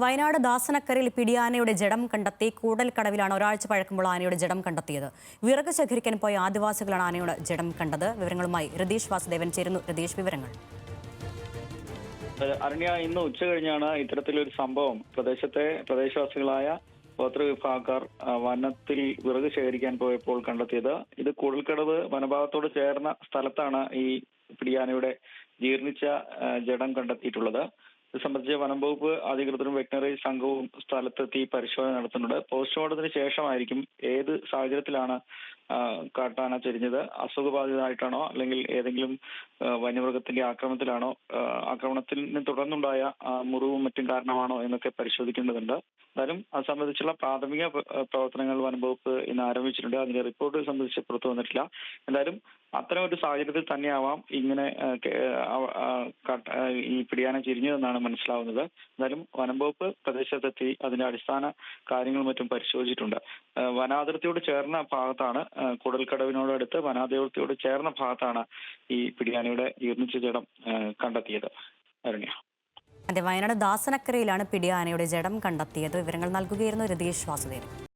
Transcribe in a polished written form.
വയനാട് ദാസനക്കരയിൽ പിടിയാനയുടെ ജഡം കണ്ടെത്തി. കൂടൽക്കടവിലാണ് ഒരാഴ്ച പഴക്കമുള്ള ആനയുടെ ജഡം കണ്ടെത്തിയത്. വിറക് ശേഖരിക്കാൻ പോയ ആദിവാസികളാണ് ആനയുടെ ജഡം കണ്ടത്. വിവരങ്ങളുമായി രതീഷ് വാസുദേവൻ ചേരുന്നു. രതീഷ്, വിവരങ്ങൾ. അരണ്യ, ഇന്ന് ഉച്ച കഴിഞ്ഞാണ് ഇത്തരത്തിലൊരു സംഭവം പ്രദേശവാസികളായ ഗോത്രവിഭാഗക്കാർ വനത്തിൽ വിറക് ശേഖരിക്കാൻ പോയപ്പോൾ കണ്ടെത്തിയത്. ഇത് കൂടൽക്കടവ് വനഭാഗത്തോട് ചേർന്ന സ്ഥലത്താണ് ഈ പിടിയാനയുടെ ജീർണിച്ച ജഡം കണ്ടെത്തിയിട്ടുള്ളത്. ഇത് സംബന്ധിച്ച് വനം വകുപ്പ് അധികൃതരും വെറ്റിനറി സംഘവും സ്ഥലത്തെത്തി പരിശോധന നടത്തുന്നുണ്ട്. പോസ്റ്റ്മോർട്ടത്തിന് ശേഷമായിരിക്കും ഏത് സാഹചര്യത്തിലാണ് കാട്ടാന ചെരിഞ്ഞത്, അസുഖബാധിതമായിട്ടാണോ അല്ലെങ്കിൽ ഏതെങ്കിലും വന്യമൃഗത്തിന്റെ ആക്രമണത്തിന് തുടർന്നുണ്ടായ മുറിവും മറ്റും കാരണമാണോ എന്നൊക്കെ പരിശോധിക്കേണ്ടതുണ്ട്. എന്തായാലും അത് സംബന്ധിച്ചുള്ള പ്രാഥമിക പ്രവർത്തനങ്ങൾ വനം വകുപ്പ് ഇന്ന് ആരംഭിച്ചിട്ടുണ്ട്. അതിന്റെ റിപ്പോർട്ട് സംബന്ധിച്ച് പുറത്തു വന്നിട്ടില്ല. എന്തായാലും അത്തരം ഒരു സാഹചര്യത്തിൽ തന്നെയാവാം ഇങ്ങനെ ഈ പിടിയാന ചെരിഞ്ഞതെന്നാണ് മനസ്സിലാവുന്നത്. എന്തായാലും വനം വകുപ്പ് പ്രദേശത്തെത്തി അതിന്റെ അടിസ്ഥാന കാര്യങ്ങളും മറ്റും പരിശോധിച്ചിട്ടുണ്ട്. വനാതിർത്തിയോട് ചേർന്ന ഭാഗത്താണ്, കൂടൽക്കടവിനോടടുത്ത് വനാതിർത്തിയോട് ചേർന്ന ഭാഗത്താണ് ഈ പിടിയാനയുടെ ജീർണിച്ച ജഡം കണ്ടെത്തിയത്. അരുണ്യ. അതെ, വയനാട് ദാസനക്കരയിലാണ് പിടിയാനയുടെ ജഡം കണ്ടെത്തിയത്. വിവരങ്ങൾ നൽകുകയായിരുന്നു രതീഷ് വാസുദേവൻ.